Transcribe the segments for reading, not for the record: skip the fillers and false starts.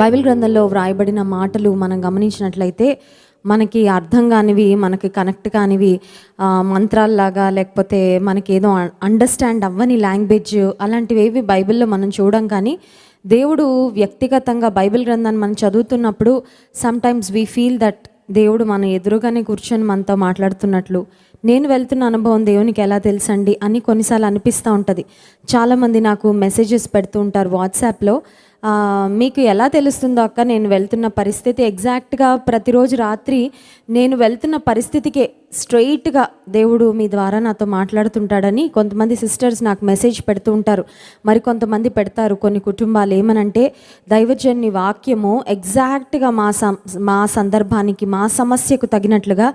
Bible గ్రంథంలో వ్రాయబడిన మాటలు మనం గమనించినట్లయితే మనకి అర్థం కానివి, మనకి కనెక్ట్ కానివి, మంత్రాల్లాగా లేకపోతే మనకేదో అండర్స్టాండ్ అవ్వని లాంగ్వేజ్ అలాంటివి ఏవి బైబిల్లో మనం చూడం. కానీ దేవుడు వ్యక్తిగతంగా బైబిల్ గ్రంథాన్ని మనం చదువుతున్నప్పుడు సమ్టైమ్స్ వీ ఫీల్ దట్ దేవుడు మన ఎదురుగానే కూర్చొని మనతో మాట్లాడుతున్నట్లు. నేను వెళ్తున్న అనుభవం దేవునికి ఎలా తెలుసండి అని కొన్నిసార్లు అనిపిస్తూ ఉంటుంది. చాలామంది నాకు మెసేజెస్ పెడుతూ ఉంటారు వాట్సాప్లో, మీకు ఎలా తెలుస్తుందో అక్క నేను వెళ్తున్న పరిస్థితి ఎగ్జాక్ట్గా ప్రతిరోజు రాత్రి నేను వెళ్తున్న పరిస్థితికే స్ట్రెయిట్గా దేవుడు మీ ద్వారా నాతో మాట్లాడుతుంటాడని కొంతమంది సిస్టర్స్ నాకు మెసేజ్ పెడుతూ ఉంటారు. మరి కొంతమంది పెడతారు కొన్ని కుటుంబాలు ఏమనంటే, దైవజన్ని వాక్యము ఎగ్జాక్ట్గా మా సందర్భానికి, మా సమస్యకు తగినట్లుగా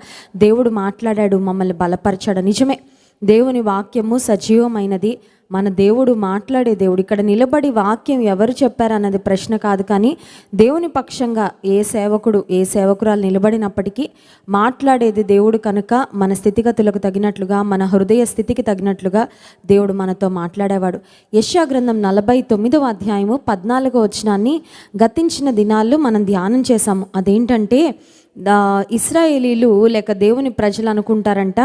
దేవుడు మాట్లాడాడు, మమ్మల్ని బలపరచాడు. నిజమే, దేవుని వాక్యము సజీవమైనది. మన దేవుడు మాట్లాడే దేవుడు. ఇక్కడ నిలబడి వాక్యం ఎవరు చెప్పారన్నది ప్రశ్న కాదు, కానీ దేవుని పక్షంగా ఏ సేవకుడు ఏ సేవకురాలు నిలబడినప్పటికీ మాట్లాడేది దేవుడు కనుక మన స్థితిగతులకు తగినట్లుగా, మన హృదయ స్థితికి తగినట్లుగా దేవుడు మనతో మాట్లాడేవాడు. యెషయా గ్రంథం 49వ అధ్యాయము 14వ వచనాన్ని గతించిన దినాల్లో మనం ధ్యానం చేశాము. అదేంటంటే, ఇశ్రాయేలీలు లేక దేవుని ప్రజలు అనుకుంటారంట,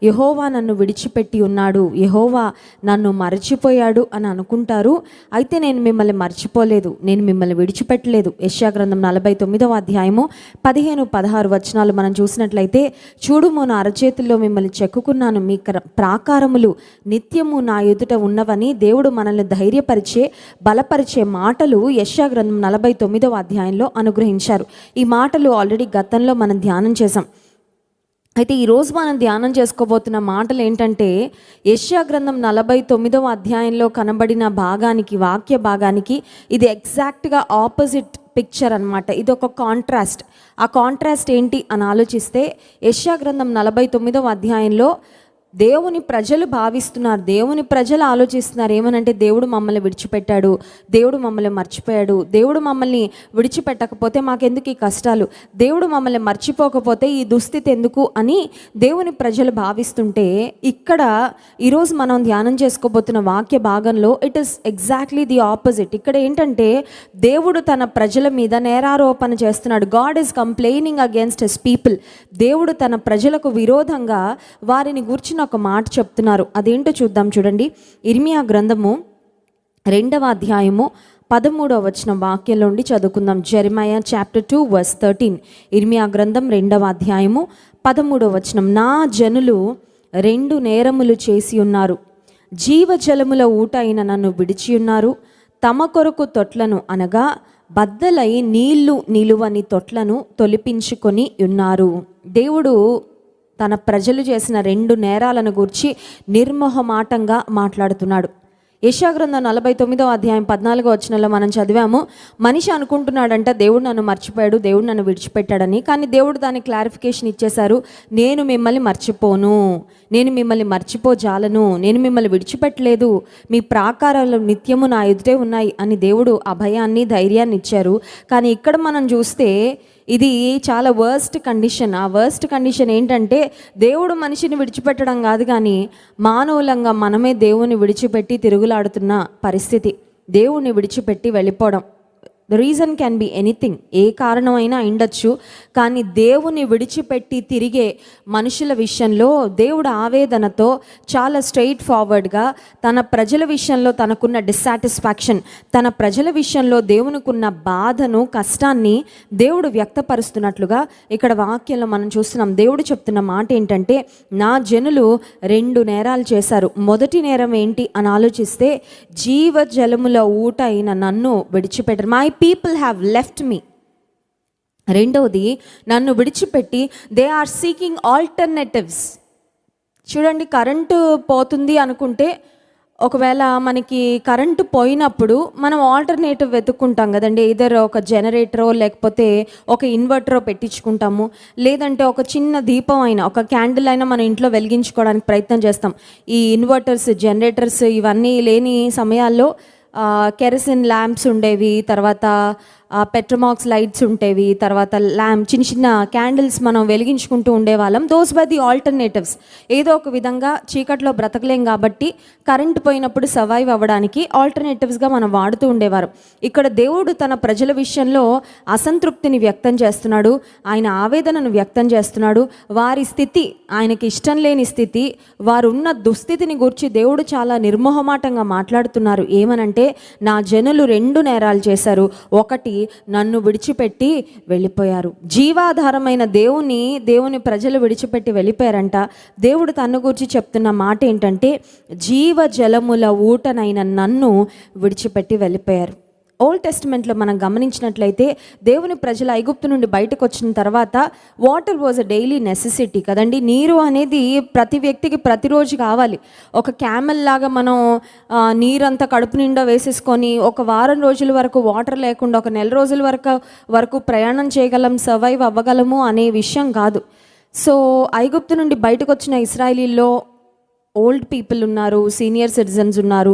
యెహోవా నన్ను విడిచిపెట్టి ఉన్నాడు, యెహోవా నన్ను మరచిపోయాడు అని అనుకుంటారు. అయితే నేను మిమ్మల్ని మర్చిపోలేదు, నేను మిమ్మల్ని విడిచిపెట్టలేదు. యెషయా గ్రంథం 49వ అధ్యాయము 15-16 వచనాలు మనం చూసినట్లయితే, చూడుము నా అరచేతుల్లో మిమ్మల్ని చెక్కుకున్నాను, మీ ప్రాకారములు నిత్యము నా ఎదుట ఉన్నవని దేవుడు మనల్ని ధైర్యపరిచే బలపరిచే మాటలు యెషయా గ్రంథం 49వ అధ్యాయంలో అనుగ్రహించారు. ఈ మాటలు ఆల్రెడీ గతంలో మనం ధ్యానం చేసాం. అయితే ఈరోజు మనం ధ్యానం చేసుకోబోతున్న మాటలు ఏంటంటే, యెషయా గ్రంథం 49వ అధ్యాయంలో కనబడిన భాగానికి, వాక్య భాగానికి ఇది ఎగ్జాక్ట్గా ఆపోజిట్ పిక్చర్ అనమాట. ఇది ఒక కాంట్రాస్ట్. ఆ కాంట్రాస్ట్ ఏంటి అని ఆలోచిస్తే, యెషయా గ్రంథం 49వ అధ్యాయంలో దేవుని ప్రజలు భావిస్తున్నారు, దేవుని ప్రజలు ఆలోచిస్తున్నారు ఏమనంటే, దేవుడు మమ్మల్ని విడిచిపెట్టాడు, దేవుడు మమ్మల్ని మర్చిపోయాడు, దేవుడు మమ్మల్ని విడిచిపెట్టకపోతే మాకెందుకు ఈ కష్టాలు, దేవుడు మమ్మల్ని మర్చిపోకపోతే ఈ దుస్థితి ఎందుకు అని దేవుని ప్రజలు భావిస్తుంటే, ఇక్కడ ఈరోజు మనం ధ్యానం చేసుకోబోతున్న వాక్య భాగంలో it is exactly the opposite. ఇక్కడ ఏంటంటే, దేవుడు తన ప్రజల మీద నేరారోపణ చేస్తున్నాడు. God is complaining against his people. దేవుడు తన ప్రజలకు విరోధంగా వారిని గుర్చిన ఒక మాట చెప్తున్నారు. అదేంటో చూద్దాం. చూడండి, ఇర్మియా గ్రంథము 2వ అధ్యాయము 13వ వచనం వాక్యంలో ఉండి చదువుకుందాం. జెరెమయా చాప్టర్ 2 వర్స్ 13. ఇర్మియా గ్రంథం 2వ అధ్యాయము 13వ వచనం. నా జనులు 2 నేరములు చేసి ఉన్నారు, జీవజలముల ఊట అయిన నన్ను విడిచి ఉన్నారు, తమ కొరకు తొట్లను అనగా బద్దలై నీళ్లు నిలువని తొట్లను తొలిపించుకొని ఉన్నారు. దేవుడు తన ప్రజలు చేసిన 2 నేరాలను గూర్చి నిర్మోహమాటంగా మాట్లాడుతున్నాడు. యెషయా గ్రంథం 49వ అధ్యాయం 14వ వచనంలో మనం చదివాము, మనిషి అనుకుంటున్నాడంట దేవుడు నన్ను మర్చిపోయాడు, దేవుడు నన్ను విడిచిపెట్టాడని. కానీ దేవుడు దాని క్లారిఫికేషన్ ఇచ్చేశారు. నేను మిమ్మల్ని మర్చిపోను, నేను మిమ్మల్ని మర్చిపోజాలను, నేను మిమ్మల్ని విడిచిపెట్టలేదు, మీ ప్రాకారాలు నిత్యము నా ఎదుటే ఉన్నాయి అని దేవుడు అభయాన్ని, ధైర్యాన్ని ఇచ్చారు. కానీ ఇక్కడ మనం చూస్తే ఇది చాలా వర్స్ట్ కండిషన్. ఆ వర్స్ట్ కండిషన్ ఏంటంటే, దేవుడు మనిషిని విడిచిపెట్టడం కాదు, కానీ మానవులంగా మనమే దేవుని విడిచిపెట్టి తిరుగులాడుతున్న పరిస్థితి. దేవుణ్ణి విడిచిపెట్టి వెళ్ళిపోవడం. The reason can be anything, ఏ కారణమైనా ఉండొచ్చు. కానీ దేవుని విడిచిపెట్టి తిరిగే మనుషుల విషయంలో దేవుడు ఆవేదనతో చాలా స్ట్రైట్ ఫార్వర్డ్గా తన ప్రజల విషయంలో తనకున్న డిస్సాటిస్ఫాక్షన్, తన ప్రజల విషయంలో దేవునికున్న బాధను, కష్టాన్ని దేవుడు వ్యక్తపరుస్తున్నట్లుగా ఇక్కడ వాక్యంలో మనం చూస్తున్నాం. దేవుడు చెప్తున్న మాట ఏంటంటే, నా జనులు 2 నేరాలు చేశారు. మొదటి నేరం ఏంటి అని ఆలోచిస్తే, జీవజలముల ఊట అయిన నన్ను విడిచిపెట్టారు. My people have left me. రెండవది, నన్ను విడిచిపెట్టి దే ఆర్ సీకింగ్ ఆల్టర్నేటివ్స్. చూడండి, కరెంటు పోతుంది అనుకుంటే, ఒకవేళ మనకి కరెంటు పోయినప్పుడు మనం ఆల్టర్నేటివ్ వెతుక్కుంటాం కదండి. ఇదర్ ఒక జనరేటరో లేకపోతే ఒక ఇన్వర్టరో పెట్టించుకుంటాము, లేదంటే ఒక చిన్న దీపం అయినా, ఒక క్యాండిల్ అయినా మన ఇంట్లో వెలిగించుకోవడానికి ప్రయత్నం చేస్తాం. ఈ ఇన్వర్టర్స్, జనరేటర్స్ ఇవన్నీ లేని సమయాల్లో కెరసిన్ ల్యాంప్స్ ఉండేవి, తర్వాత పెట్రోమాక్స్ లైట్స్ ఉండేవి, తర్వాత ల్యాంప్, చిన్న చిన్న క్యాండిల్స్ మనం వెలిగించుకుంటూ ఉండేవాళ్ళం. Those by the alternatives. ఏదో ఒక విధంగా చీకట్లో బ్రతకలేం కాబట్టి కరెంట్ పోయినప్పుడు సర్వైవ్ అవ్వడానికి ఆల్టర్నేటివ్స్గా మనం వాడుతూ ఉండేవారు. ఇక్కడ దేవుడు తన ప్రజల విషయంలో అసంతృప్తిని వ్యక్తం చేస్తున్నాడు, ఆయన ఆవేదనను వ్యక్తం చేస్తున్నాడు. వారి స్థితి, ఆయనకి ఇష్టం లేని స్థితి, వారు ఉన్న దుస్థితిని గురించి దేవుడు చాలా నిర్మోహమాటంగా మాట్లాడుతున్నారు. ఏమనంటే, నా జనులు 2 నేరాలు చేశారు. ఒకటి, నన్ను విడిచిపెట్టి వెళ్ళిపోయారు. జీవాధారమైన దేవుని ప్రజలు విడిచిపెట్టి వెళ్ళిపోయారంట. దేవుడు తన గురించి చెప్తున్న మాట ఏంటంటే, జీవజలముల ఊటనైన నన్ను విడిచిపెట్టి వెళ్ళిపోయారు. ఓల్డ్ టెస్టిమెంట్లో మనం గమనించినట్లయితే దేవుని ప్రజలు ఐగుప్తు నుండి బయటకు వచ్చిన తర్వాత water was a daily necessity కదండి. నీరు అనేది ప్రతి వ్యక్తికి ప్రతిరోజు కావాలి. ఒక క్యామెల్ లాగా మనం నీరంతా కడుపు నిండా వేసేసుకొని ఒక వారం రోజుల వరకు వాటర్ లేకుండా ఒక నెల రోజుల వరకు ప్రయాణం చేయగలం, సర్వైవ్ అవ్వగలము అనే విషయం కాదు. సో ఐగుప్తు నుండి బయటకు వచ్చిన ఇశ్రాయేలీల్లో ఓల్డ్ పీపుల్ ఉన్నారు, సీనియర్ సిటిజన్స్ ఉన్నారు,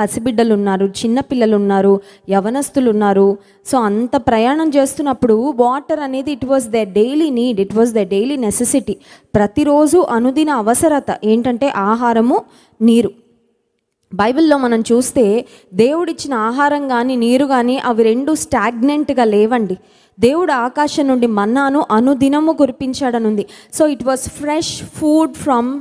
పసిబిడ్డలు ఉన్నారు, చిన్నపిల్లలు ఉన్నారు, యవనస్తులు ఉన్నారు. సో అంత ప్రయాణం చేస్తున్నప్పుడు వాటర్ అనేది it was the daily need, it was the daily necessity. ప్రతిరోజు అనుదిన అవసరత ఏంటంటే ఆహారము, నీరు. బైబిల్లో మనం చూస్తే దేవుడిచ్చిన ఆహారం కానీ నీరు కానీ అవి 2 స్టాగ్నెంట్గా లేవండి. దేవుడు ఆకాశం నుండి మన్నాను అనుదినము కురిపించాడనుంది. So it was fresh food from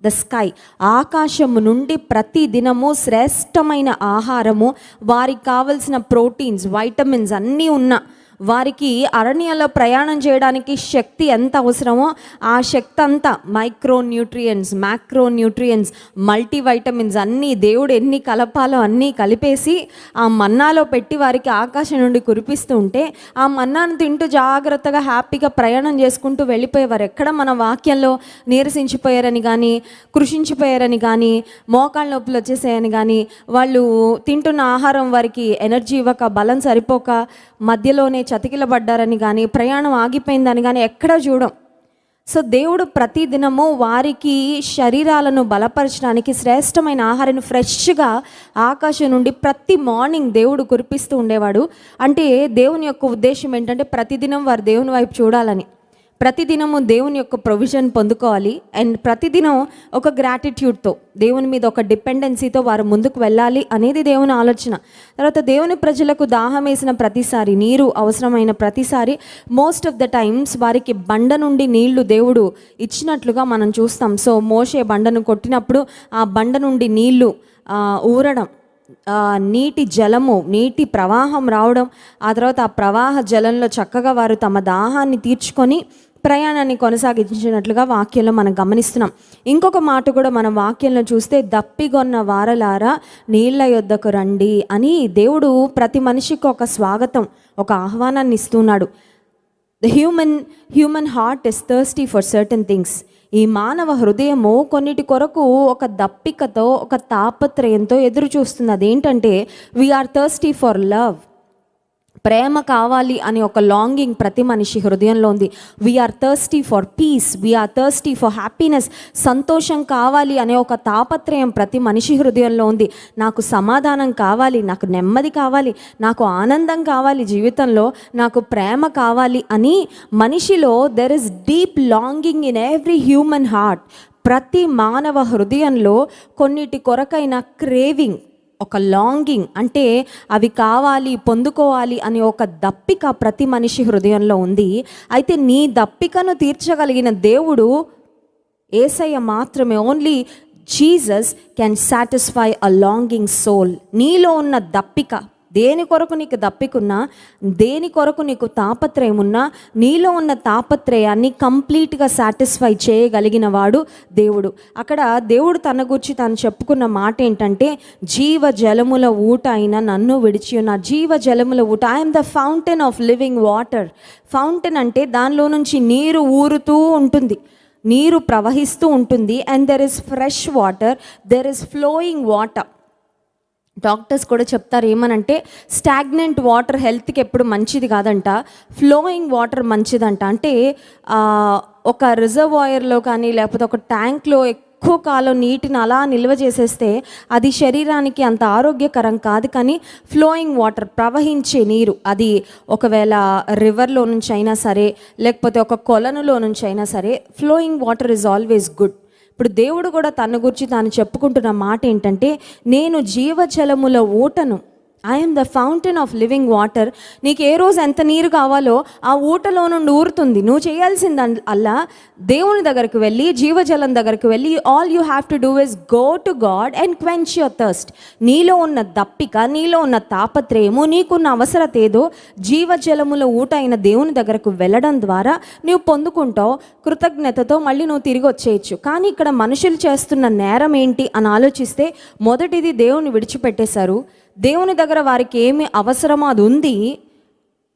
the sky. ఆకాశము నుండి ప్రతి దినము శ్రేష్టమైన ఆహారము, వారికి కావలసిన ప్రోటీన్స్, వైటమిన్స్ అన్నీ ఉన్న వారికి అరణ్యంలో ప్రయాణం చేయడానికి శక్తి ఎంత అవసరమో ఆ శక్తి అంతా, మైక్రోన్యూట్రియంట్స్, మ్యాక్రోన్యూట్రియంట్స్, మల్టీవైటమిన్స్ అన్నీ దేవుడు ఎన్ని కలపాలో అన్నీ కలిపేసి ఆ మన్నాలో పెట్టి వారికి ఆకాశం నుండి కురిపిస్తూ ఉంటే ఆ మన్నాను తింటూ జాగ్రత్తగా హ్యాపీగా ప్రయాణం చేసుకుంటూ వెళ్ళిపోయేవారు. ఎక్కడ మన వాక్యంలో నీరసించిపోయారని కానీ, కృషించిపోయారని కానీ, మోకాళ్ళ నొప్పులు వచ్చేసాయని కానీ, వాళ్ళు తింటున్న ఆహారం వారికి ఎనర్జీ ఇవ్వక, బలం సరిపోక మధ్యలోనే చతికిలబడ్డారని కానీ, ప్రయాణం ఆగిపోయిందని కానీ ఎక్కడా చూడం. సో దేవుడు ప్రతిదినము వారికి శరీరాలను బలపరచడానికి శ్రేష్టమైన ఆహారాన్ని ఫ్రెష్గా ఆకాశం నుండి ప్రతి మార్నింగ్ దేవుడు కురిపిస్తూ ఉండేవాడు. అంటే దేవుని యొక్క ఉద్దేశం ఏంటంటే ప్రతిదినం వారు దేవుని వైపు చూడాలని, ప్రతిదినము దేవుని యొక్క ప్రొవిజన్ పొందుకోవాలి, అండ్ ప్రతిదినం ఒక గ్రాటిట్యూడ్తో, దేవుని మీద ఒక డిపెండెన్సీతో వారు ముందుకు వెళ్ళాలి అనేది దేవుని ఆలోచన. తర్వాత దేవుని ప్రజలకు దాహం వేసిన ప్రతిసారి, నీరు అవసరమైన ప్రతిసారి మోస్ట్ ఆఫ్ ద టైమ్స్ వారికి బండ నుండి నీళ్లు దేవుడు ఇచ్చినట్లుగా మనం చూస్తాం. సో మోషే బండను కొట్టినప్పుడు ఆ బండ నుండి నీళ్లు ఊరడం, నీటి జలము, నీటి ప్రవాహం రావడం, ఆ తర్వాత ఆ ప్రవాహ జలంలో చక్కగా వారు తమ దాహాన్ని తీర్చుకొని ప్రయాణాన్ని కొనసాగించినట్లుగా వాక్యంలో మనం గమనిస్తున్నాం. ఇంకొక మాట కూడా మనం వాక్యంలో చూస్తే, దప్పిగొన్న వారలారా నీళ్ల యొద్దకు రండి అని దేవుడు ప్రతి మనిషికి ఒక స్వాగతం, ఒక ఆహ్వానాన్ని ఇస్తున్నాడు. The human heart is thirsty for certain things. ఈ మానవ హృదయము కొన్నిటి కొరకు ఒక దప్పికతో, ఒక తాపత్రయంతో ఎదురు చూస్తుంది. అదేంటంటే, వీఆర్ థర్స్టీ ఫర్ లవ్. ప్రేమ కావాలి అని ఒక లాంగింగ్ ప్రతి మనిషి హృదయంలో ఉంది. We're thirsty for peace, we're thirsty for happiness. సంతోషం కావాలి అనే ఒక తాపత్రయం ప్రతి మనిషి హృదయంలో ఉంది. నాకు సమాధానం కావాలి, నాకు నెమ్మది కావాలి, నాకు ఆనందం కావాలి, జీవితంలో నాకు ప్రేమ కావాలి అని మనిషిలో there is deep longing in every human heart. ప్రతి మానవ హృదయంలో కొన్నిటి కొరకైన క్రేవింగ్, ఒక లాంగింగ్, అంటే అవి కావాలి, పొందుకోవాలి అనే ఒక దప్పిక ప్రతి మనిషి హృదయంలో ఉంది. అయితే నీ దప్పికను తీర్చగలిగిన దేవుడు యేసయ్య మాత్రమే. Only Jesus can satisfy a longing soul. నీలో ఉన్న దప్పిక, దేని కొరకు నీకు దప్పికున్నా, దేని కొరకు నీకు తాపత్రయం ఉన్నా, నీలో ఉన్న తాపత్రయాన్ని కంప్లీట్గా సాటిస్ఫై చేయగలిగిన వాడు దేవుడు. అక్కడ దేవుడు తన గురించి తాను చెప్పుకున్న మాట ఏంటంటే, జీవ జలముల ఊట అయిన నన్ను విడిచి ఉన్న జీవ జలముల ఊట. I'm the fountain of living water. Fountain అంటే దానిలో నుంచి నీరు ఊరుతూ ఉంటుంది, నీరు ప్రవహిస్తూ ఉంటుంది. And there is fresh water, there is flowing water. Doctors కూడా చెప్తారు ఏమనంటే, స్టాగ్నెంట్ వాటర్ హెల్త్కి ఎప్పుడు మంచిది కాదంట, ఫ్లోయింగ్ వాటర్ మంచిదంట. అంటే ఒక రిజర్వాయర్లో కానీ లేకపోతే ఒక ట్యాంక్లో ఎక్కువ కాలం నీటిని అలా నిల్వ చేసేస్తే అది శరీరానికి అంత ఆరోగ్యకరం కాదు. కానీ ఫ్లోయింగ్ వాటర్, ప్రవహించే నీరు, అది ఒకవేళ రివర్లో నుంచి అయినా సరే, లేకపోతే ఒక కొలనులో నుంచి అయినా సరే, flowing water is always good. ఇప్పుడు దేవుడు కూడా తన గురించి తాను చెప్పుకుంటున్న మాట ఏంటంటే, నేను జీవజలముల ఊటను, I'm the fountain of living water. నీకు ఏ రోజు ఎంత నీరు కావాలో ఆ ఊటలో నుండి ఊరుతుంది. నువ్వు చేయాల్సింది అల్లా దేవుని దగ్గరికి వెళ్ళి, జీవజలం దగ్గరికి వెళ్ళి, all you have to do is go to God and quench your thirst. నీలో ఉన్న దప్పిక, నీలో ఉన్న తాపత్రయము, నీకున్న అవసరత ఏదో జీవజలముల ఊట అయిన దేవుని దగ్గరకు వెళ్ళడం ద్వారా నువ్వు పొందుకుంటావు. కృతజ్ఞతతో మళ్ళీ నువ్వు తిరిగి వచ్చేయచ్చు. కానీ ఇక్కడ మనుషులు చేస్తున్న నేరం ఏంటి అని ఆలోచిస్తే, మొదటిది దేవుని విడిచిపెట్టేశారు. దేవుని దగ్గర వారికి ఏమి అవసరమో అది ఉంది,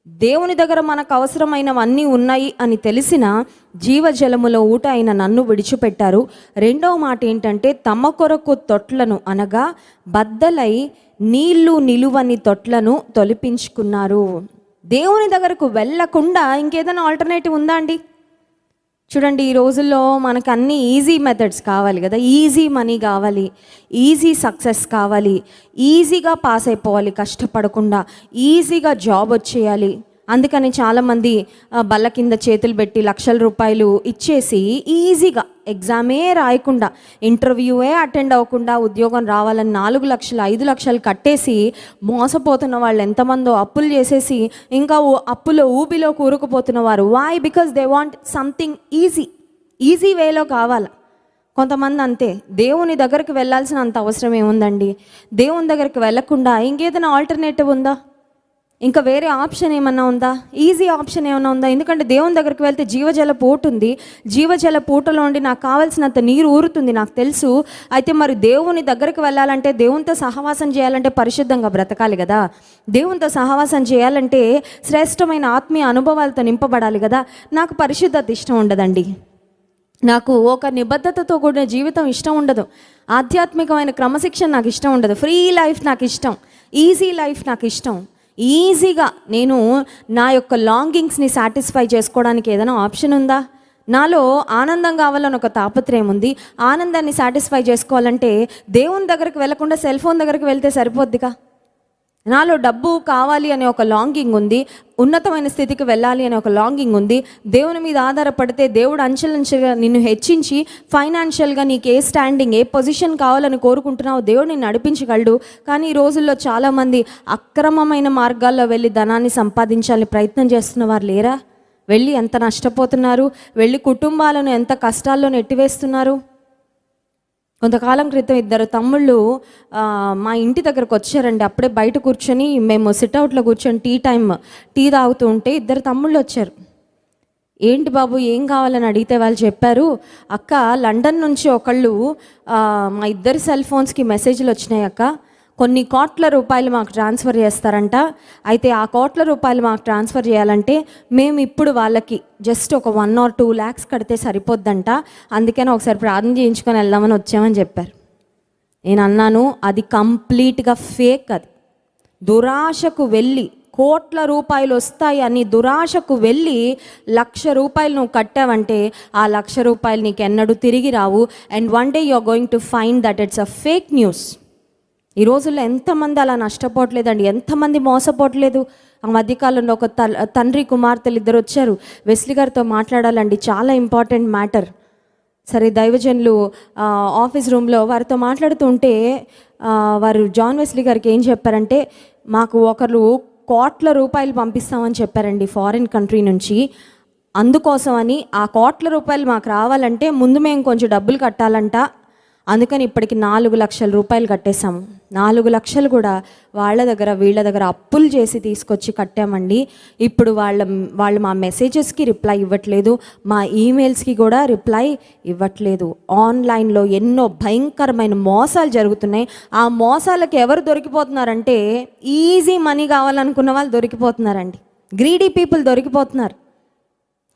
దేవుని దగ్గర మనకు అవసరమైనవన్నీ ఉన్నాయి అని తెలిసిన జీవజలముల ఊట అయిన నన్ను విడిచిపెట్టారు. రెండవ మాట ఏంటంటే, తమ కొరకు తొట్లను, అనగా బద్దలై నీళ్లు నిలువని తొట్లను తొలిపించుకున్నారు. దేవుని దగ్గరకు వెళ్ళకుండా ఇంకేదైనా ఆల్టర్నేటివ్ ఉందా అండి? చూడండి, ఈ రోజుల్లో మనకు అన్ని ఈజీ మెథడ్స్ కావాలి కదా. ఈజీ మనీ కావాలి, ఈజీ సక్సెస్ కావాలి, ఈజీగా పాస్ అయిపోవాలి కష్టపడకుండా, ఈజీగా జాబ్ వచ్చేయాలి. అందుకని చాలామంది బల్ల కింద చేతులు పెట్టి లక్షల రూపాయలు ఇచ్చేసి ఈజీగా ఎగ్జామే రాయకుండా, ఇంటర్వ్యూయే అటెండ్ అవ్వకుండా ఉద్యోగం రావాలని 4 లక్షలు 5 లక్షలు కట్టేసి మోసపోతున్న వాళ్ళు ఎంతమందో, అప్పులు చేసేసి ఇంకా అప్పులో ఊబిలో కూరుకుపోతున్న వారు. Why? Because they want something easy వేలో కావాలి. కొంతమంది అంతే, దేవుని దగ్గరికి వెళ్ళాల్సిన అంత అవసరం ఏముందండి? దేవుని దగ్గరికి వెళ్ళకుండా ఇంకేదైనా ఆల్టర్నేటివ్ ఉందా? ఇంకా వేరే ఆప్షన్ ఏమన్నా ఉందా? ఈజీ ఆప్షన్ ఏమన్నా ఉందా? ఎందుకంటే దేవుని దగ్గరికి వెళ్తే జీవజల పూట ఉంది, జీవజల పూటలో ఉండి నాకు కావాల్సినంత నీరు ఊరుతుంది, నాకు తెలుసు. అయితే మరి దేవుని దగ్గరికి వెళ్ళాలంటే, దేవునితో సహవాసం చేయాలంటే పరిశుద్ధంగా బ్రతకాలి కదా. దేవునితో సహవాసం చేయాలంటే శ్రేష్టమైన ఆత్మీయ అనుభవాలతో నింపబడాలి కదా. నాకు పరిశుద్ధత ఇష్టం ఉండదండి. నాకు ఒక నిబద్ధతతో కూడిన జీవితం ఇష్టం ఉండదు. ఆధ్యాత్మికమైన క్రమశిక్షణ నాకు ఇష్టం ఉండదు. ఫ్రీ లైఫ్ నాకు ఇష్టం, ఈజీ లైఫ్ నాకు ఇష్టం. ఈజీగా నేను నా యొక్క లాంగింగ్స్ని సాటిస్ఫై చేసుకోవడానికి ఏదైనా ఆప్షన్ ఉందా? నాలో ఆనందం కావాలని ఒక తాపత్రయం ఉంది. ఆనందాన్ని సాటిస్ఫై చేసుకోవాలంటే దేవుని దగ్గరికి వెళ్ళకుండా సెల్ ఫోన్ దగ్గరికి వెళ్తే సరిపోద్దిగా. నాలో డబ్బు కావాలి అనే ఒక లాంగింగ్ ఉంది, ఉన్నతమైన స్థితికి వెళ్ళాలి అనే ఒక లాంగింగ్ ఉంది. దేవుని మీద ఆధారపడితే దేవుడు అంచెలంచెలుగా నిన్ను హెచ్చించి ఫైనాన్షియల్గా నీకు ఏ స్టాండింగ్, ఏ పొజిషన్ కావాలని కోరుకుంటున్నావు, దేవుడు నిన్ను నడిపించగలడు. కానీ ఈ రోజుల్లో చాలామంది అక్రమమైన మార్గాల్లో వెళ్ళి ధనాన్ని సంపాదించాలని ప్రయత్నం చేస్తున్న వారు లేరా? వెళ్ళి ఎంత నష్టపోతున్నారు, వెళ్ళి కుటుంబాలను ఎంత కష్టాల్లో నెట్టివేస్తున్నారు. కొంతకాలం క్రితం 2 తమ్ముళ్ళు మా ఇంటి దగ్గరకు వచ్చారండి. అప్పుడే బయట కూర్చొని మేము సిట్అవుట్లో కూర్చొని టీ తాగుతూ ఉంటే 2 తమ్ముళ్ళు వచ్చారు. ఏంటి బాబు ఏం కావాలని అడిగితే వాళ్ళు చెప్పారు, అక్క లండన్ నుంచి ఒకళ్ళు మా ఇద్దరి సెల్ ఫోన్స్కి మెసేజ్లు వచ్చినాయి అక్క, కొన్ని కోట్ల రూపాయలు మాకు ట్రాన్స్ఫర్ చేస్తారంట. అయితే ఆ కోట్ల రూపాయలు మాకు ట్రాన్స్ఫర్ చేయాలంటే మేము ఇప్పుడు వాళ్ళకి జస్ట్ ఒక 1 or 2 lakhs కడితే సరిపోద్దంట. అందుకని ఒకసారి ప్రార్థన చేయించుకొని వెళ్దామని వచ్చామని చెప్పారు. నేను అన్నాను, అది కంప్లీట్గా ఫేక్. అది దురాశకు వెళ్ళి కోట్ల రూపాయలు వస్తాయి అని దురాశకు వెళ్ళి 1,00,000 రూపాయలు నువ్వు కట్టావంటే ఆ 1,00,000 రూపాయలు నీకు ఎన్నడూ తిరిగి రావు. And one day you are going to find that it's a fake news. ఈ రోజుల్లో ఎంతమంది అలా నష్టపోవట్లేదండి, ఎంతమంది మోసపోవట్లేదు. ఆ మధ్యకాలంలో ఒక తండ్రి కుమార్తెలు 2 వచ్చారు. వెస్లీ గారితో మాట్లాడాలండి, చాలా ఇంపార్టెంట్ మ్యాటర్. సరే, దైవజనులు ఆఫీస్ రూమ్లో వారితో మాట్లాడుతూ ఉంటే వారు జాన్ వెస్లీ గారికి ఏం చెప్పారంటే, మాకు ఒకరు కోట్ల రూపాయలు పంపిస్తామని చెప్పారండి ఫారిన్ కంట్రీ నుంచి. అందుకోసమని ఆ కోట్ల రూపాయలు మాకు రావాలంటే ముందు మేము కొంచెం డబ్బులు కట్టాలంట. అందుకని ఇప్పటికి 4 లక్షల రూపాయలు కట్టేశాము. 4 లక్షలు కూడా వీళ్ళ దగ్గర అప్పులు చేసి తీసుకొచ్చి కట్టామండి. ఇప్పుడు వాళ్ళు మా మెసేజెస్కి రిప్లై ఇవ్వట్లేదు, మా ఈమెయిల్స్కి కూడా రిప్లై ఇవ్వట్లేదు. ఆన్లైన్లో ఎన్నో భయంకరమైన మోసాలు జరుగుతున్నాయి. ఆ మోసాలకు ఎవరు దొరికిపోతున్నారంటే, ఈజీ మనీ కావాలనుకున్న వాళ్ళు దొరికిపోతున్నారండి. Greedy people దొరికిపోతున్నారు.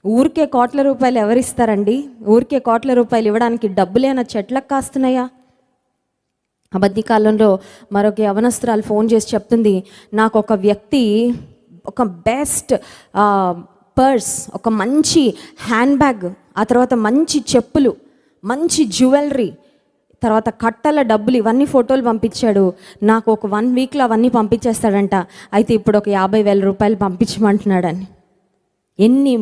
ఊరికే కోట్ల రూపాయలు ఎవరిస్తారండి? ఊరికే కోట్ల రూపాయలు ఇవ్వడానికి డబ్బులేనా చెట్లకు కాస్తున్నాయా? ఆ మధ్యకాలంలో మరొక యవనస్తురాలు ఫోన్ చేసి చెప్తుంది, నాకు ఒక వ్యక్తి ఒక బెస్ట్ పర్స్, ఒక మంచి హ్యాండ్ బ్యాగ్, ఆ తర్వాత మంచి చెప్పులు, మంచి జ్యువెలరీ, తర్వాత కట్టల డబ్బులు ఇవన్నీ ఫోటోలు పంపించాడు. నాకు ఒక 1 వీక్లో అవన్నీ పంపించేస్తాడంట. అయితే ఇప్పుడు ఒక 50,000 రూపాయలు పంపించమంటున్నాడని. ఎన్ని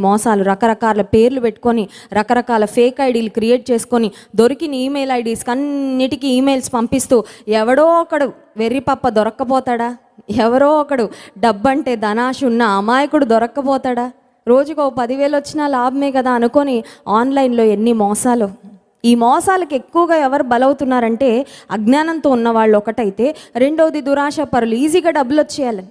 మోసాలు, రకరకాల పేర్లు పెట్టుకొని రకరకాల ఫేక్ ఐడీలు క్రియేట్ చేసుకొని దొరికిన ఈమెయిల్ ఐడీస్కి అన్నిటికీ ఈమెయిల్స్ పంపిస్తూ ఎవడో ఒకడు వెర్రిపప్ప దొరక్కపోతాడా? ఎవరో ఒకడు డబ్బంటే ధనాశ ఉన్న అమాయకుడు దొరక్కపోతాడా? రోజుకు 10,000 వచ్చినా లాభమే కదా అనుకొని ఆన్లైన్లో ఎన్ని మోసాలు. ఈ మోసాలకు ఎక్కువగా ఎవరు బలవుతున్నారంటే అజ్ఞానంతో ఉన్నవాళ్ళు ఒకటైతే, రెండవది దురాశ పరులు. ఈజీగా డబ్బులు వచ్చేయాలి.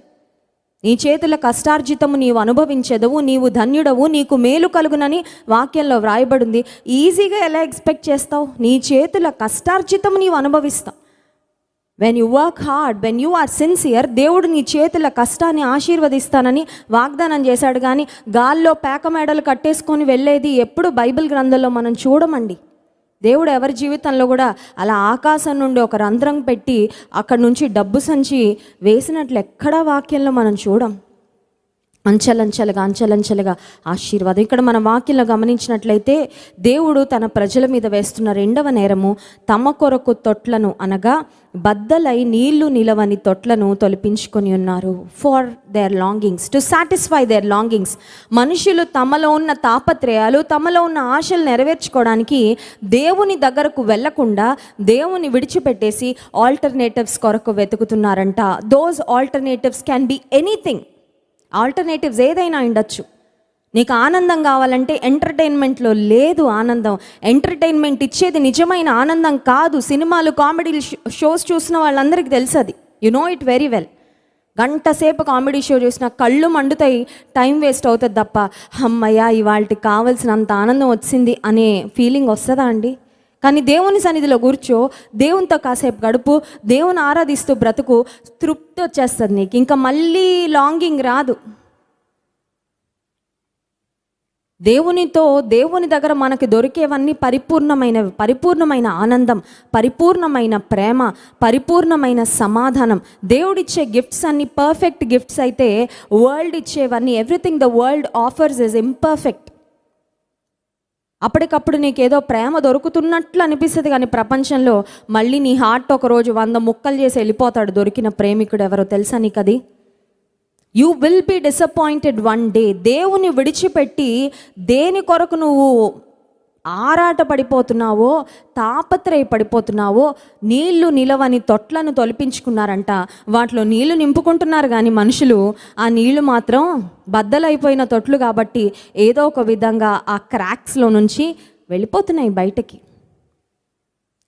నీ చేతుల కష్టార్జితము నీవు అనుభవించెదవు, నీవు ధన్యుడవు, నీకు మేలు కలుగునని వాక్యంలో వ్రాయబడింది. ఈజీగా ఎలా ఎక్స్పెక్ట్ చేస్తావు? నీ చేతుల కష్టార్జితము నీవు అనుభవిస్తావు. When you work hard, when you are sincere, దేవుడు నీ చేతుల కష్టాన్ని ఆశీర్వదిస్తానని వాగ్దానం చేశాడు. కానీ గాల్లో పేక మేడలు కట్టేసుకొని వెళ్ళేది ఎప్పుడు బైబిల్ గ్రంథంలో మనం చూడమండి. దేవుడు ఎవరి జీవితంలో కూడా అలా ఆకాశం నుండి ఒక రంధ్రం పెట్టి అక్కడి నుంచి డబ్బు సంచి వేసినట్లు ఎక్కడా వాక్యంలో మనం చూడం. అంచెలంచెలుగా ఆశీర్వాదం. ఇక్కడ మన వాక్యంలో గమనించినట్లయితే దేవుడు తన ప్రజల మీద వేస్తున్న రెండవ నేరము, తమ కొరకు తొట్లను అనగా బద్దలై నీళ్లు నిలవని తొట్లను తొలిపించుకొని ఉన్నారు. For their లాంగింగ్స్, to satisfy their లాంగింగ్స్. మనుషులు తమలో ఉన్న తాపత్రయాలు, తమలో ఉన్న ఆశలు నెరవేర్చుకోవడానికి దేవుని దగ్గరకు వెళ్లకుండా దేవుని విడిచిపెట్టేసి ఆల్టర్నేటివ్స్ కొరకు వెతుకుతున్నారంట. Those alternatives can be anything. Alternatives ఏదైనా ఉండొచ్చు. నీకు ఆనందం కావాలంటే ఎంటర్టైన్మెంట్లో లేదు ఆనందం. ఎంటర్టైన్మెంట్ ఇచ్చేది నిజమైన ఆనందం కాదు. సినిమాలు, కామెడీ షోస్ చూసిన వాళ్ళందరికీ తెలుసు అది. You know it very well. గంట సేపు కామెడీ షో చూసినా కళ్ళు మండుతాయి, టైం వేస్ట్ అవుతుంది తప్ప అమ్మయ్య ఇవాళకి కావాల్సినంత ఆనందం వచ్చింది అనే ఫీలింగ్ వస్తుందా అండి? కానీ దేవుని సన్నిధిలో కూర్చో, దేవునితో కాసేపు గడుపు, దేవుని ఆరాధిస్తూ బ్రతుకు, తృప్తి వచ్చేస్తుంది నీకు. ఇంకా మళ్ళీ లాంగింగ్ రాదు. దేవుని దగ్గర మనకి దొరికేవన్నీ పరిపూర్ణమైన ఆనందం, పరిపూర్ణమైన ప్రేమ, పరిపూర్ణమైన సమాధానం. దేవుడిచ్చే గిఫ్ట్స్ అన్ని పర్ఫెక్ట్ గిఫ్ట్స్ అయితే, వరల్డ్ ఇచ్చేవన్నీ, everything the world offers is imperfect. అప్పటికప్పుడు నీకేదో ప్రేమ దొరుకుతున్నట్లు అనిపిస్తుంది, కానీ ప్రపంచంలో మళ్ళీ నీ హార్ట్ ఒకరోజు 100 ముక్కలు చేసి వెళ్ళిపోతాడు దొరికిన ప్రేమికుడు ఎవరో తెలుసా నీకు అది? You will be disappointed one day. దేవుని విడిచిపెట్టి దేని కొరకు నువ్వు ఆరాట పడిపోతున్నావో, తాపత్రయ పడిపోతున్నావో, నీళ్లు నిలవని తొట్లను తొలిపించుకున్నారంట. వాటిలో నీళ్లు నింపుకుంటున్నారు కానీ మనుషులు ఆ నీళ్లు మాత్రం బద్దలైపోయిన తొట్లు కాబట్టి ఏదో ఒక విధంగా ఆ క్రాక్స్లో నుంచి వెళ్ళిపోతున్నాయి బయటకి.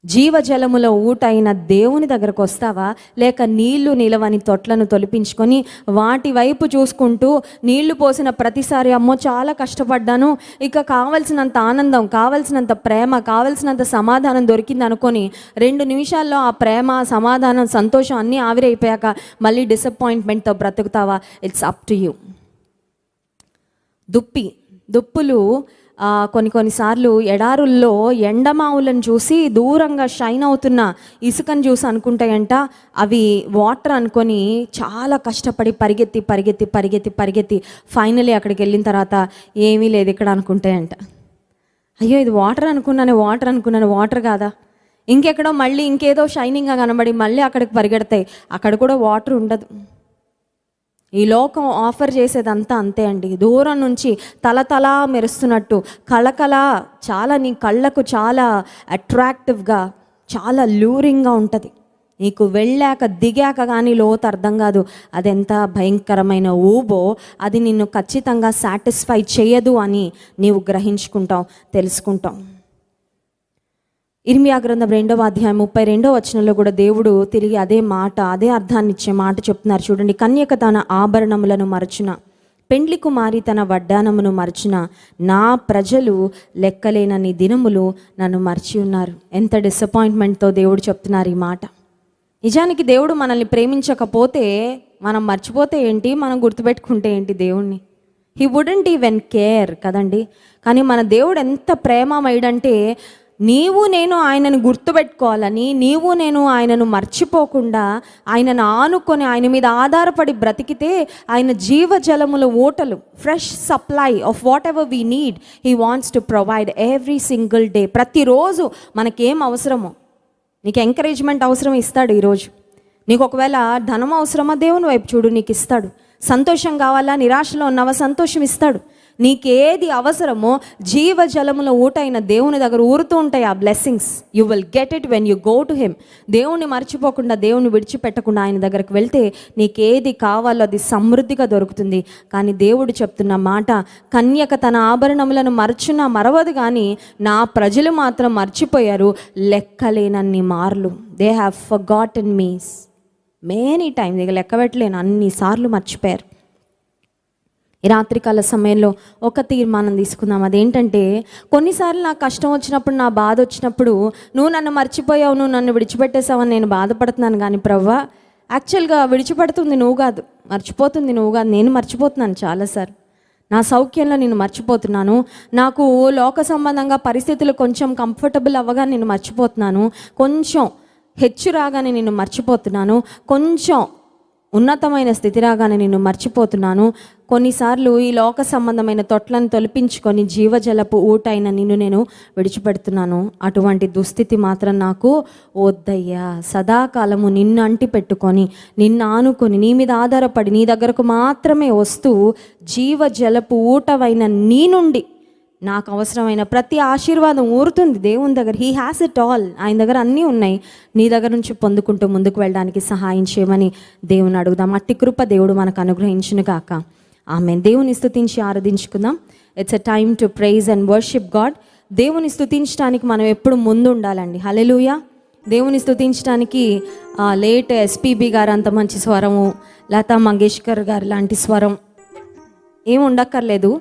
జీవజలముల ఊటైన దేవుని దగ్గరకు వస్తావా, లేక నీళ్లు నిలవని తొట్లను తొలిపించుకొని వాటి వైపు చూసుకుంటూ నీళ్లు పోసిన ప్రతిసారి అమ్మో చాలా కష్టపడ్డాను, ఇక కావలసినంత ఆనందం, కావలసినంత ప్రేమ, కావలసినంత సమాధానం దొరికింది అనుకొని 2 నిమిషాల్లో ఆ ప్రేమ, సమాధానం, సంతోషం అన్నీ ఆవిరైపోయాక మళ్ళీ డిసప్పాయింట్మెంట్తో బ్రతుకుతావా? It's up to you. దుప్పులు కొన్నిసార్లు ఎడారుల్లో ఎండమావులను చూసి దూరంగా షైన్ అవుతున్న ఇసుకను చూసి అనుకుంటాయంట అవి వాటర్ అనుకొని చాలా కష్టపడి పరిగెత్తి ఫైనలీ అక్కడికి వెళ్ళిన తర్వాత ఏమీ లేదు ఇక్కడ అనుకుంటాయంట. అయ్యో ఇది వాటర్ అనుకున్నాను, వాటర్ కాదా, ఇంకెక్కడో మళ్ళీ ఇంకేదో షైనింగ్గా కనబడి మళ్ళీ అక్కడికి పరిగెడతాయి, అక్కడ కూడా వాటర్ ఉండదు. ఈ లోకం ఆఫర్ చేసేదంతా అంతే అండి. దూరం నుంచి తలతలా మెరుస్తున్నట్టు, కళకళ, చాలా నీ కళ్ళకు చాలా అట్రాక్టివ్గా, చాలా లూరింగ్గా ఉంటుంది. నీకు వెళ్ళాక దిగాక కానీ లోతు అర్థం కాదు అదెంత భయంకరమైన ఊబో. అది నిన్ను ఖచ్చితంగా సాటిస్ఫై చేయదు అని నీవు గ్రహించుకుంటావు, తెలుసుకుంటావు. ఇర్మియా గ్రంథం 2వ అధ్యాయం 32వ వచనంలో కూడా దేవుడు తిరిగి అదే అర్థాన్ని ఇచ్చే మాట చెప్తున్నారు. చూడండి, కన్యక తన ఆభరణములను మరచున, పెండ్లి కుమారి తన వడ్డానమును మరచున, నా ప్రజలు లెక్కలేనన్ని దినములు నన్ను మర్చి ఉన్నారు. ఎంత డిసప్పాయింట్మెంట్తో దేవుడు చెప్తున్నారు ఈ మాట. నిజానికి దేవుడు మనల్ని ప్రేమించకపోతే మనం మర్చిపోతే ఏంటి, మనం గుర్తుపెట్టుకుంటే ఏంటి దేవుణ్ణి? హీ వుడెంట్ ఈవెన్ కేర్ కదండి. కానీ మన దేవుడు ఎంత ప్రేమమయుడంటే నీవు నేను ఆయనను గుర్తుపెట్టుకోవాలని, నీవు నేను ఆయనను మర్చిపోకుండా ఆయనను ఆనుకొని ఆయన మీద ఆధారపడి బ్రతికితే ఆయన జీవజలముల ఊటలు, fresh supply of whatever we need he wants to provide every single day. ప్రతిరోజు మనకేం అవసరమో, నీకు ఎంకరేజ్మెంట్ అవసరం ఇస్తాడు ఈరోజు. నీకు ఒకవేళ ధనం అవసరమా, దేవుని వైపు చూడు, నీకు ఇస్తాడు. సంతోషం కావాలా, నిరాశలో ఉన్నావా, సంతోషం ఇస్తాడు. నీకేది అవసరమో జీవజలముల ఊటైన దేవుని దగ్గర ఊరుతూ ఉంటాయి ఆ blessings. You will get it when you go to him. దేవుణ్ణి మర్చిపోకుండా, దేవుని విడిచిపెట్టకుండా ఆయన దగ్గరికి వెళ్తే నీకేది కావాలో అది సమృద్ధిగా దొరుకుతుంది. కానీ దేవుడు చెప్తున్న మాట, కన్యక తన ఆభరణములను మరచునా మరవదు, కానీ నా ప్రజలు మాత్రం మర్చిపోయారు లెక్కలేనన్ని మార్లు. They have forgotten me many time. ఇక లెక్క పెట్టలేను, అన్నిసార్లు మర్చిపోయారు. ఈ రాత్రికాల సమయంలో ఒక తీర్మానం తీసుకుందాం. అదేంటంటే, కొన్నిసార్లు నాకు కష్టం వచ్చినప్పుడు, నా బాధ వచ్చినప్పుడు, నువ్వు నన్ను మర్చిపోయావు, నువ్వు నన్ను విడిచిపెట్టేసావని నేను బాధపడుతున్నాను. కానీ ప్రభువా, యాక్చువల్గా విడిచిపెడుతుంది నువ్వు కాదు, మర్చిపోతుంది నువ్వు కాదు, నేను మర్చిపోతున్నాను చాలాసార్లు. నా సౌఖ్యంలో నేను మర్చిపోతున్నాను, నాకు లోక సంబంధంగా పరిస్థితులు కొంచెం కంఫర్టబుల్ అవ్వగా నేను మర్చిపోతున్నాను, కొంచెం హెచ్చు రాగానే నేను మర్చిపోతున్నాను, కొంచెం ఉన్నతమైన స్థితి రాగానే నేను మర్చిపోతున్నాను. కొన్నిసార్లు ఈ లోక సంబంధమైన తొట్లను తొలిపించుకొని జీవజలపు ఊటైన నిన్ను నేను విడిచిపెడుతున్నాను. అటువంటి దుస్థితి మాత్రం నాకు వద్దయ్యా. సదాకాలము నిన్ను అంటి పెట్టుకొని, నిన్ను ఆనుకొని, నీ మీద ఆధారపడి, నీ దగ్గరకు మాత్రమే వస్తూ జీవజలపు ఊటవైన నీ నుండి నాకు అవసరమైన ప్రతి ఆశీర్వాదం ఊరుతుంది దేవుని దగ్గర. He has it all. ఆయన దగ్గర అన్నీ ఉన్నాయి. నీ దగ్గర నుంచి పొందుకుంటూ ముందుకు వెళ్ళడానికి సహాయం చేయమని దేవుని అడుగుదాం. అట్టి కృప దేవుడు మనకు అనుగ్రహించును గాక. ఆమేన్. దేవుని స్తుతించి ఆరాధించుకుందాం. It's a time to praise and worship God. దేవుని స్తుతించడానికి మనం ఎప్పుడు ముందు ఉండాలండి. హల్లెలూయా. దేవుని స్తుతించడానికి లేట్ ఎస్పీబీ గారు అంత మంచి స్వరము, లతా మంగేష్కర్ గారు లాంటి స్వరం ఏం ఉండక్కర్లేదు.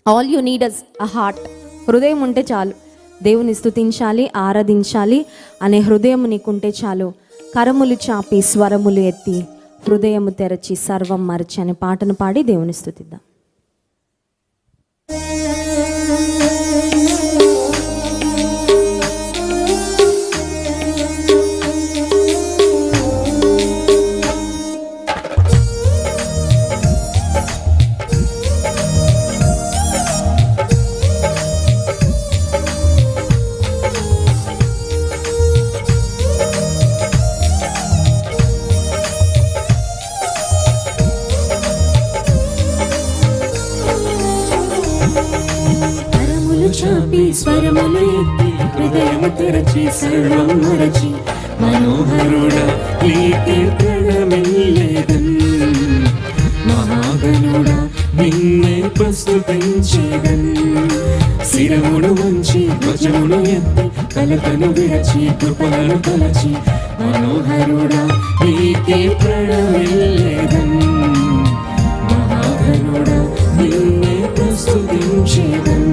All you need is a heart. హృదయం ఉంటే చాలు. దేవుని స్తుతించాలి, ఆరాధించాలి అనే హృదయం నీకుంటే చాలు. కరములు చాపి, స్వరములు ఎత్తి, హృదయము తెరచి, సర్వం మరచి అనే పాటను పాడి దేవుని స్తుతిద్దాం. స్వరములు ఎత్తి, హృదయము తెరచి, సర్వం మరచి, మనోహరుడా నీకే ప్రణమిల్లేదన్. మహాగణుడా నిన్నే ప్రస్తుతించేదన్. శిరమును వంచి, ధ్వజమును ఎత్తి, కలతను విరచి, కృపలను తలచి, మనోహరుడా నీకే ప్రణమిల్లేదన్. మహాగణుడా నిన్నే ప్రస్తుతించేదన్.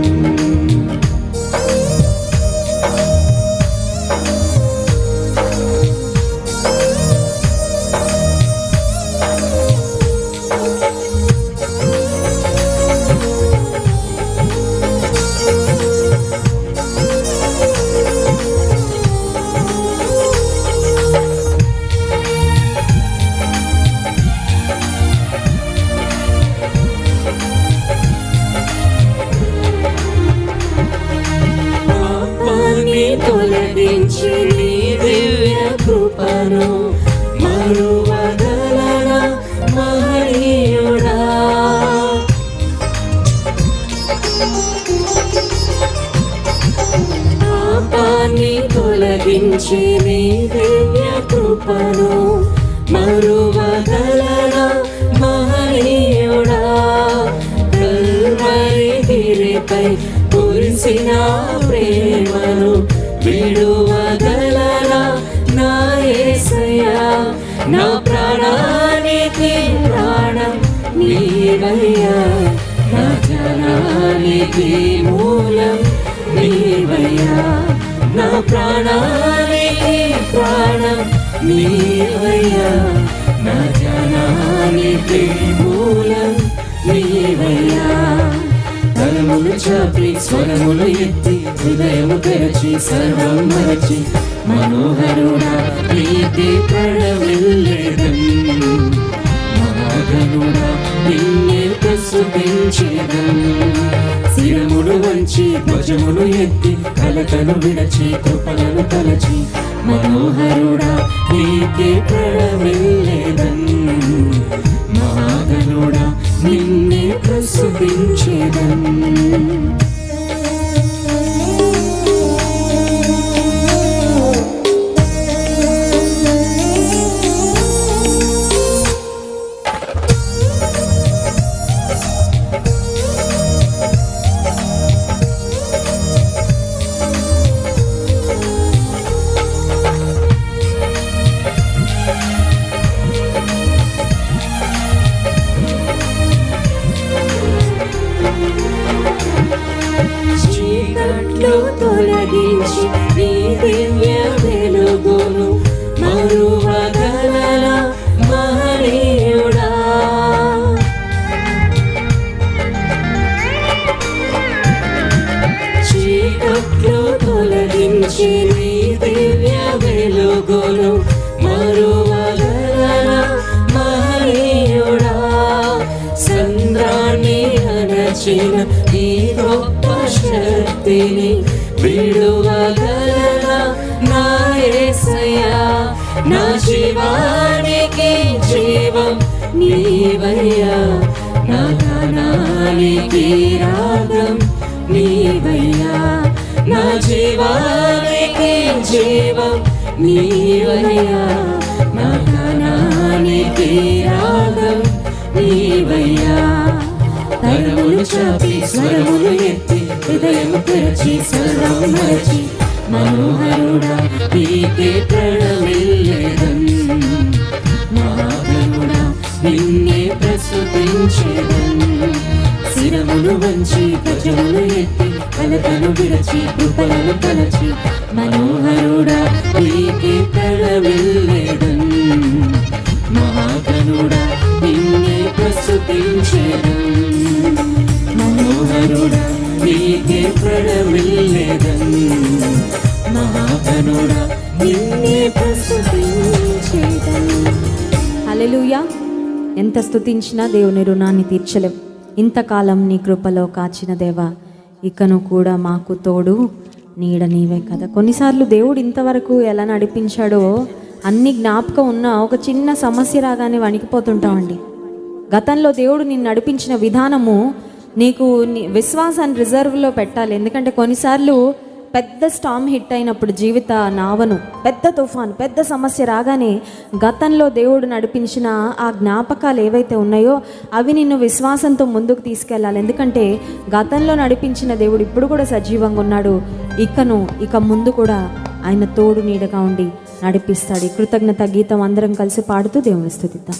తొలగించి నీ దివ్య కృపను మరువగలనా మహనీయుడా. పాపాన్ని తొలగించి నీ దివ్య కృపను మరువగలనా మహనీయుడా. కల్వరి గిరిపై కురిసిన ప్రేమను విడువగలనా నా యేసయ్యా. నా ప్రాణానికి ప్రాణం నీవయ్యా, నా జనానికి మూలం నీవయ్యా. నా ప్రాణానికి ప్రాణం నీవయ్యా, నా జనానికి మూలం నీవయ్యా. కరములు చాపి స్వరములు ఎత్తి హృదయము తెరచి సర్వం మరచి మనోహరుడా నీకే ప్రణమిల్లేదం మహాగణుడా నిన్నే ప్రస్తుతించేదం శిరములు వంచి ధ్వజములు ఎత్తి కలతను విడచి కృపలను తలచి మనోహరుడా నీకే ప్రణమిల్లేదం మహాగణుడా నిన్నే ప్రస్తుతించేదం తొలగించి నీ దివ్య వెలుగును మరువగలన మహనీయుడా చీకట్లు తొలగించి నీ దివ్య వెలుగును మరువగలన మహనీయుడా సంద్రాన్ని అణచిన ఈ గొప్ప శక్తిని విడువగలన నా యేసయ్యా నా జీవానికి జీవం నీవయ్యా నా గానానికి రాగం నీవయ్యా నా జీవానికి జీవం నీవయ్యా నా గానానికి రాగం నీవయ్యా కరములు చాపి స్వరములు ఎత్తి హృదయము తెరచి సర్వం మరచి మనోహరుడా నీకే ప్రణమిల్లేదం మహాగణుడా నిన్నే ప్రస్తుతించేదం శిరములు వంచి ధ్వజములు ఎత్తి కలతను విడచి కృపలను తలచి మనోహరుడా నీకే ప్రణమిల్లేదం మహాగణుడా నిన్నే ప్రస్తుతించేదం మనోహరుడా నీకే ప్రణమిల్లేదం మహాగణుడా నిన్నే ప్రస్తుతించేదం. హల్లెలూయా. ఎంత స్తుతించినా దేవుని రుణాన్ని తీర్చలేం. ఇంతకాలం నీ కృపలో కాచిన దేవా, ఇకను కూడా మాకు తోడు నీడ నీవే కదా. కొన్నిసార్లు దేవుడు ఇంతవరకు ఎలా నడిపించాడో అన్ని జ్ఞాపకం ఉన్న ఒక చిన్న సమస్య రాగానే వణికిపోతుంటామండి. గతంలో దేవుడు నిన్ను నడిపించిన విధానము నీకు విశ్వాసాన్ని రిజర్వ్లో పెట్టాలి. ఎందుకంటే కొన్నిసార్లు పెద్ద స్టామ్ హిట్ అయినప్పుడు జీవిత నావను పెద్ద తుఫాను పెద్ద సమస్య రాగానే గతంలో దేవుడు నడిపించిన ఆ జ్ఞాపకాలు ఏవైతే ఉన్నాయో అవి నిన్ను విశ్వాసంతో ముందుకు తీసుకెళ్ళాలి. ఎందుకంటే గతంలో నడిపించిన దేవుడు ఇప్పుడు కూడా సజీవంగా ఉన్నాడు. ఇక ముందు కూడా ఆయన తోడు నీడగా ఉండి నడిపిస్తాడు. కృతజ్ఞత గీతం అందరం కలిసి పాడుతూ దేవుని స్తుతిద్దాం.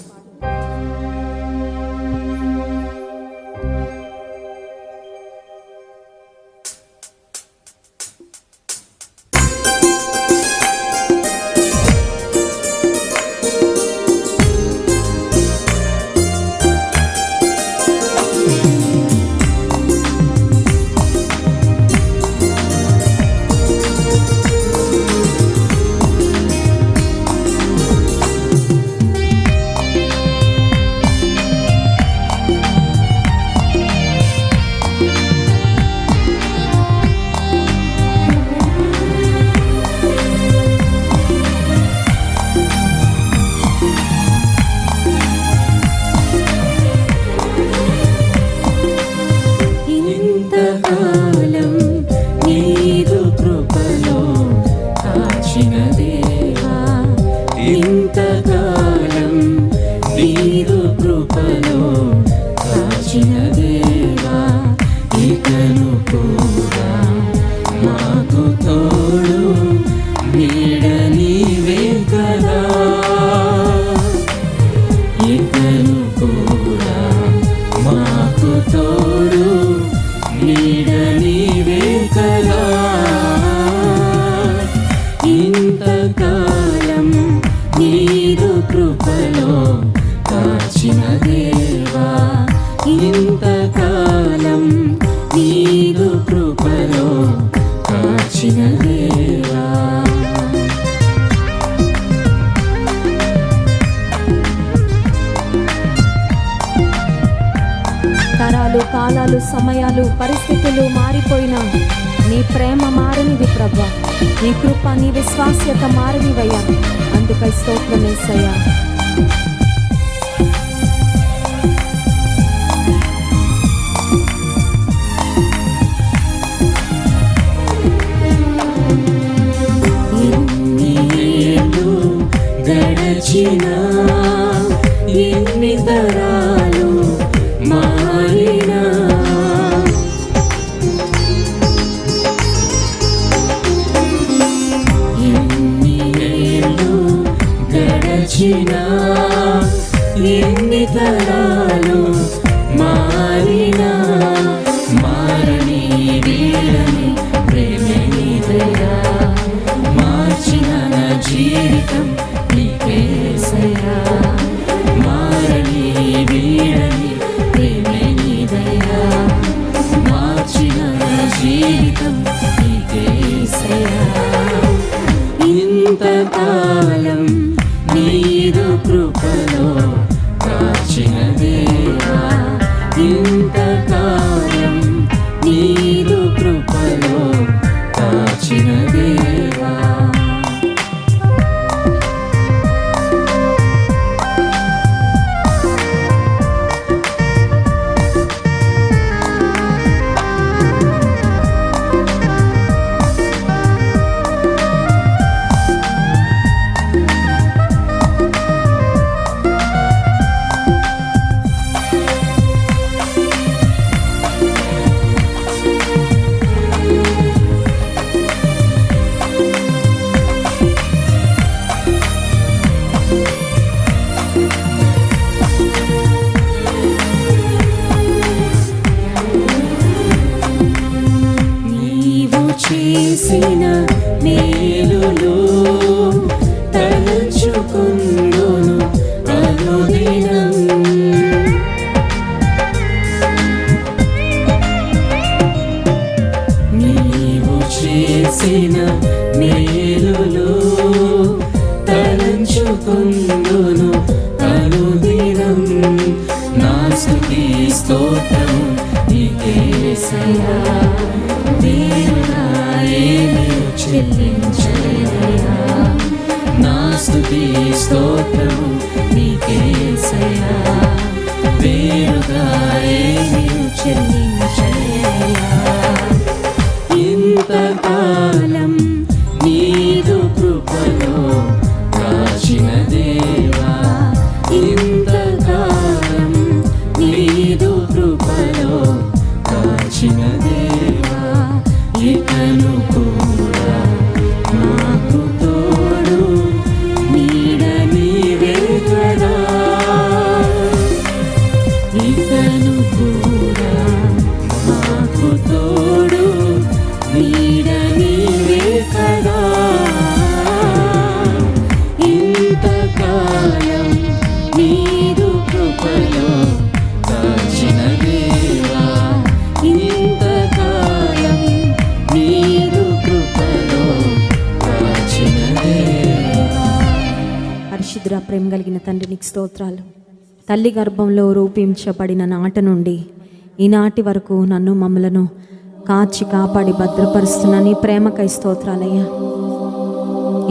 కాచిన దేవా ఇంతకాలం నీ కాచిన దేవా. తరాలు, కాలాలు, సమయాలు, పరిస్థితులు మారిపోయినా నీ ప్రేమ మారనిది ప్రభా. నీ కృప, నీ విశ్వాస్యత మారనివయ్యా. అందుకై స్తోత్రం యేసయ్యా. గడచినా ఎన్ని తరాలు మారినా, ఎన్ని ఏళ్ళు గడచినా ఎన్ని తరాలు మారినా, మారని వీడని ప్రేమే నీదయ్యా. మార్చిన నా జీవితం నీకేసయ్యా. మారని వీడని ప్రేమే నీదయ్యా. మార్చిన నా జీవితం నీకేసయ్యా. ఇంతకాలం నీదు కృపలో కాచిన దేవా. ఇంతకాలం నీదు కృపలో కాచిన దేవా. చేసిన మేలులు తలచుకుందును అనుదినం. నీవు చేసిన మేలులు తలచుకుందును అనుదినం. నా స్తుతి స్తోత్రము నీకేసయ్యా. చెల్లించలేదయ్యా. నా స్తుతి స్తోత్రము నీకేసయ్యా. వేరుగా ఏమీ చెల్లించలేదయ్యా. ఇంతకాలం నీదు కృపలో కాచిన దేవా. ఇంతకాలం నీదు కృపలో కాచిన దేవా. ఇకను కూడా నాకు తోడు నీడ నీవే కదా. ఇకను కూడా నాకు తోడు నీడ నీవే కదా. ఇంతకాలం నీదు కృపలో కాచిన దేవా. ఇంతకాలం నీదు కృపలో కాచిన దేవా. పరిశుద్ధ ప్రేమ కలిగిన తండ్రి నీకు స్తోత్రాలు. తల్లి గర్భంలో రూపించబడిన నాట నుండి ఈనాటి వరకు నన్ను మమ్మలను కాచి కాపాడి భద్రపరుస్తున్న నీ ప్రేమకై స్తోత్రాలయ్యా.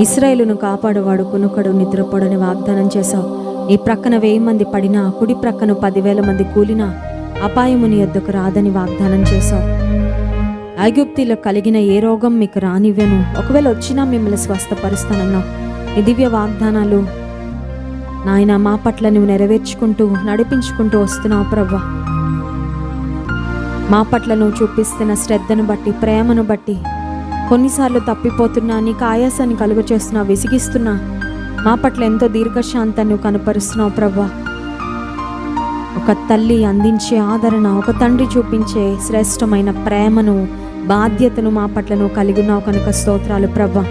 ఇశ్రాయేలును కాపాడువాడు కునుకడు నిద్రపోడని వాగ్దానం చేశావు. నీ ప్రక్కన 1000 మంది పడినా, కుడి ప్రక్కన 10,000 మంది కూలినా అపాయము నీ యొద్దకు రాదని వాగ్దానం చేశావు. ఐగుప్తిలో కలిగిన ఏ రోగం మీకు రానివ్వను, ఒకవేళ వచ్చినా మిమ్మల్ని స్వస్థపరుస్తానన్నావు. ఈ దివ్య వాగ్దానాలు నాయన మా పట్ల నువ్వు నెరవేర్చుకుంటూ నడిపించుకుంటూ వస్తున్నావు ప్రభువా. మా పట్ల నువ్వు చూపిస్తున్న శ్రద్ధను బట్టి, ప్రేమను బట్టి కొన్నిసార్లు తప్పిపోతున్నా, నీకు ఆయాసాన్ని కలుగ చేస్తున్నా, విసిగిస్తున్నా, మా పట్ల ఎంతో దీర్ఘశాంతాన్ని నువ్వు కనపరుస్తున్నావు ప్రభువా. ఒక తల్లి అందించే ఆదరణ, ఒక తండ్రి చూపించే శ్రేష్టమైన ప్రేమను, బాధ్యతను మా పట్ల నువ్వు కలిగి ఉన్నావు కనుక స్తోత్రాలు ప్రభువా.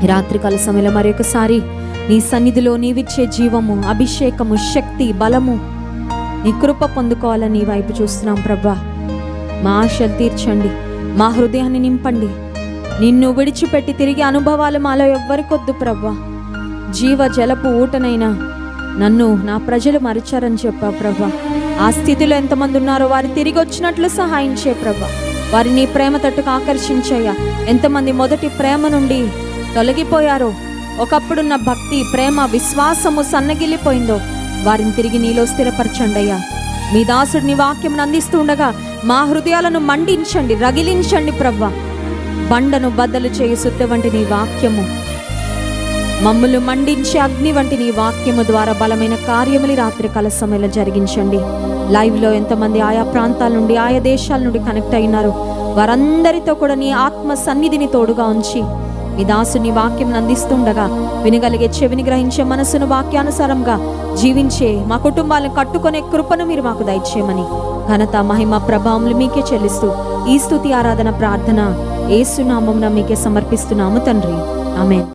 ఈ రాత్రికాల సమయంలో మరొకసారి నీ సన్నిధిలో నీవిచ్చే జీవము, అభిషేకము, శక్తి, బలము, నీ కృప పొందుకోవాలని నీ వైపు చూస్తున్నాం ప్రభువా. మా ఆశలు తీర్చండి, మా హృదయాన్ని నింపండి, నిన్ను విడిచిపెట్టి తిరిగి అనుభవాలు మాలో ఎవ్వరికొద్దు ప్రభా. జీవ జలపు ఊటనైనా నన్ను నా ప్రజలు మరిచారని చెప్పా ప్రభా. ఆ స్థితిలో ఎంతమంది ఉన్నారో వారు తిరిగి వచ్చినట్లు సహాయం చేయ ప్రభా. వారిని ప్రేమ తట్టుకు ఆకర్షించయ్యా. ఎంతమంది మొదటి ప్రేమ నుండి తొలగిపోయారో, ఒకప్పుడున్న భక్తి, ప్రేమ, విశ్వాసము సన్నగిల్లిపోయిందో వారిని తిరిగి నీలో స్థిరపరచండి అయ్యా. మీ దాసుడు నీ వాక్యం అందిస్తూ ఉండగా మా హృదయాలను మండించండి, రగిలించండి ప్రభా. బండను బద్దలు చేయి సుత్తె వంటి నీ వాక్యము, మమ్ములు మండించే అగ్ని వంటి నీ వాక్యము ద్వారా బలమైన కార్యములు రాత్రి కాల సమయంలో జరిగించండి. లైవ్లో ఎంతమంది ఆయా ప్రాంతాల నుండి, ఆయా దేశాల నుండి కనెక్ట్ అయినారు, వారందరితో కూడా నీ ఆత్మ సన్నిధిని తోడుగా ఉంచి మీ దాసుని వాక్యం అందిస్తుండగా వినగలిగే చెవిని, గ్రహించే మనసును వాక్యానుసారంగా జీవించే మా కుటుంబాలను కట్టుకునే కృపను మీరు మాకు దయచేయమని ఘనత, మహిమ, ప్రభావములు మీకే చెల్లిస్తూ ఈ స్తుతి, ఆరాధన, ప్రార్థన యేసు నామమున మీకే సమర్పిస్తున్నాము తండ్రి. ఆమేన్.